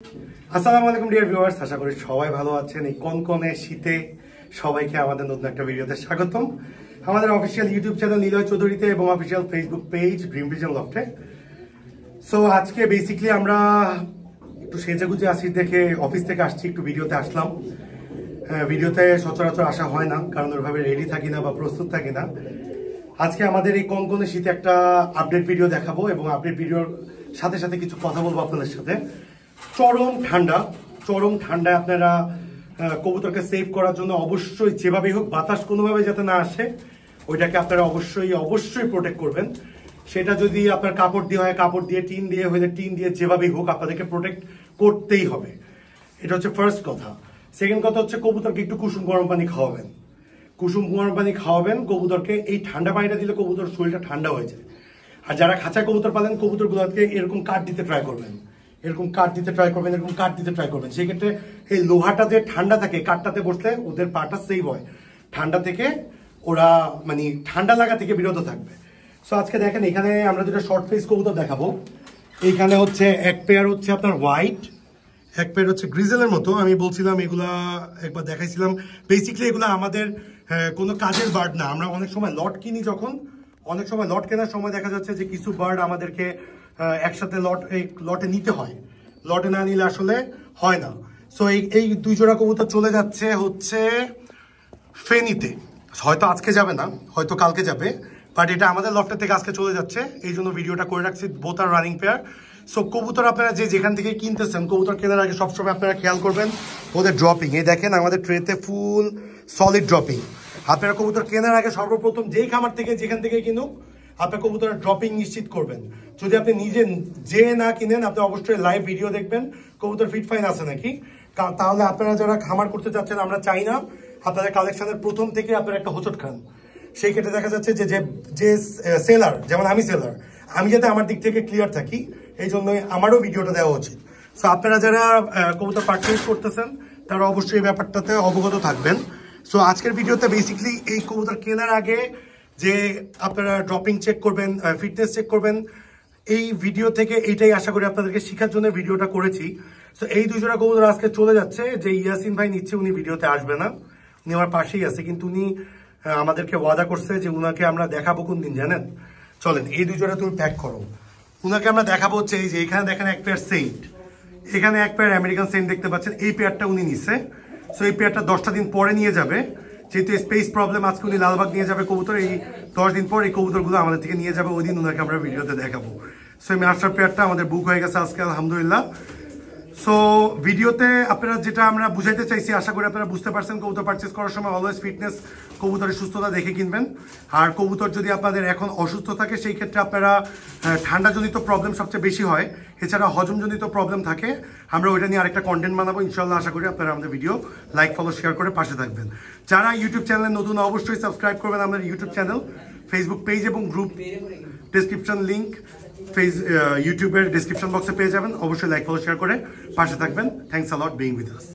আসসালামু আলাইকুম dear viewers, আশা করি সবাই ভালো আছেন। এই কনকনে শীতে সবাইকে আমাদের নতুন একটা ভিডিওতে স্বাগতম। আমাদের অফিসিয়াল ইউটিউব চ্যানেল নিলয় চৌধুরীতে এবং official Facebook page dream vision লফটে। সো আজকে বেসিক্যালি আমরা একটু সেজেগুজে আসি দেখে অফিস থেকে আসছি, একটু ভিডিওতে আসলাম। ভিডিওতে সচরাচর আসা হয় না, কারণ ওইভাবে রেডি থাকি না বা প্রস্তুত থাকি না। আজকে আমাদের এই কনকনে শীতে একটা আপডেট ভিডিও দেখাবো এবং আপডেট ভিডিওর সাথে সাথে কিছু কথা বলবো আপনাদের সাথে। চরম ঠান্ডায় আপনারা কবুতরকে সেভ করার জন্য অবশ্যই যেভাবেই হোক, বাতাস কোনোভাবে যাতে না আসে ওইটাকে আপনারা অবশ্যই প্রোটেক্ট করবেন। সেটা যদি আপনার কাপড় দিয়ে হয় কাপড় দিয়ে, টিন দিয়ে হলে টিন দিয়ে, যেভাবেই হোক আপনাদেরকে প্রোটেক্ট করতেই হবে। এটা হচ্ছে ফার্স্ট কথা। সেকেন্ড কথা হচ্ছে কবুতরকে একটু কুসুম গরম পানি খাওয়াবেন। কবুতরকে। এই ঠান্ডা পানিটা দিলে কবুতর শরীরটা ঠান্ডা হয়ে যায়। আর যারা খাঁচায় কবুতর পালেন, কবুতরগুলোকে এরকম কাঠ দিতে ট্রাই করবেন। সেই ক্ষেত্রে এই লোহাটা যে ঠান্ডা থাকে, কাঠটাতে বসলে ওদের পাটা সেভ হয় ঠান্ডা থেকে, ওরা মানে ঠান্ডা লাগা থেকে বিরত থাকবে। সো আজকে দেখেন, এখানে আমরা যেটা শর্ট ফেস কবুতর দেখাবো, এইখানে হচ্ছে এক পেয়ার হচ্ছে আপনার হোয়াইট, এক পেয়ার হচ্ছে গ্রিজেলের মতো। আমি বলছিলাম এগুলা একবার দেখাইছিলাম। বেসিক্যালি এগুলো আমাদের কোনো কাজের বার্ড না। আমরা অনেক সময় লট কিনি, অনেক সময় লট কেনার সময় দেখা যাচ্ছে যে কিছু বার্ড আমাদেরকে একসাথে লটে নিতে হয়, লটে না নিলে আসলে হয় না। সো এই দুই জোড়া কবুতর চলে যাচ্ছে হচ্ছে ফেনীতে। হয়তো আজকে যাবে না, হয়তো কালকে যাবে, বাট এটা আমাদের লফটের থেকে আজকে চলে যাচ্ছে। এই জন্য ভিডিওটা করে রাখছি। বোথ আর রানিং পেয়ার। সো কবুতর আপনারা যেখান থেকে কিনতেছেন, কবুতর কেনার আগে সবসময় আপনারা খেয়াল করবেন ওদের ড্রপিং। এই দেখেন আমাদের ট্রেতে ফুল সলিড ড্রপিং। আপনারা কবুতর কেনার আগে সর্বপ্রথম যেই খামার থেকে যেখান থেকে কিনুক, আপনার কবুতরের ড্রপিং নিশ্চিত করবেন। যদি আপনি নিজে যে না কিনেন, আপনি অবশ্যই লাইভ ভিডিও দেখবেন কবুতর ফিট ফাইন আছে নাকি। তাহলে আপনারা যারা খামার করতে চাচ্ছেন, আমরা চাই না আপনাদের কালেকশনের প্রথম থেকে আপনারা একটা হোঁচট খান। সেই ক্ষেত্রে দেখা যাচ্ছে যে সেলার, যেমন আমি সেলার, আমি যাতে আমার দিক থেকে ক্লিয়ার থাকি, এই জন্যই আমারও ভিডিওটা দেওয়া উচিত। সো আপনারা যারা কবুতর পারচেজ করতেছেন, তারা অবশ্যই এই ব্যাপারটাতে অবগত থাকবেন। সো আজকের ভিডিওতে বেসিক্যালি এই কবুতর কেনার আগে যে আপনারা ড্রপিং চেক করবেন, ফিটনেস চেক করবেন, এই ভিডিও থেকে এইটাই আশা করি আপনাদেরকে শেখার জন্য ভিডিওটা করেছি। তো এই দুজোড়া কবুতর আজকে চলে যাচ্ছে। যে ইয়াসিন ভাই নিচ্ছে, উনি ভিডিওতে আসবে না, উনি আমার পাশেই আছে, কিন্তু উনি আমাদেরকে ওয়াদা করছে যে উনাকে আমরা দেখাবো কোন দিন জানেন। চলেন এই দুজোড়া তুমি প্যাক করো। উনাকে আমরা দেখাবো হচ্ছে এই যে এখানে দেখেন এক পেয়ার সেন্ট, এখানে এক পেয়ার আমেরিকান সেন্ট দেখতে পাচ্ছেন। এই পেয়ারটা উনি নিচ্ছে। সো এই পেয়ারটা 10টা দিন পরে নিয়ে যাবে, যেহেতু স্পেস প্রবলেম। আজকে উনি লালবাগ নিয়ে যাবে কবুতর, এই 10 দিন পর এই কবুতরগুলো আমাদের থেকে নিয়ে যাবে, ওই দিন ওনাকে আমরা ভিডিওতে দেখাবো। সো এই মাস্টার পেয়ারটা আমাদের বুক হয়ে গেছে আজকে, আলহামদুলিল্লাহ। সো ভিডিওতে আপনারা যেটা আমরা বুঝাইতে চাইছি, আশা করি আপনারা বুঝতে পারছেন। কবুতর পারচেস করার সময় অলওয়েজ ফিটনেস, কবুতরের সুস্থতা দেখে কিনবেন। আর কবুতর যদি আপনাদের এখন অসুস্থ থাকে, সেই ক্ষেত্রে আপনারা ঠান্ডাজনিত প্রবলেম সবচেয়ে বেশি হয়, এছাড়া হজমজনিত প্রবলেম থাকে। আমরা ওইটা নিয়ে আরেকটা কন্টেন্ট বানাবো ইনশাল্লাহ। আশা করি আপনারা আমাদের ভিডিও লাইক, ফলো, শেয়ার করে পাশে থাকবেন। যারা ইউটিউব চ্যানেলে নতুন, অবশ্যই সাবস্ক্রাইব করবেন আমাদের ইউটিউব চ্যানেল, ফেসবুক পেজ এবং গ্রুপ। ডেসক্রিপশন লিঙ্ক ইউটিউবের ডেসক্রিপশন বক্সে পেয়ে যাবেন। অবশ্যই লাইক, ফলো, শেয়ার করে পাশে থাকবেন। Thanks a lot being with us.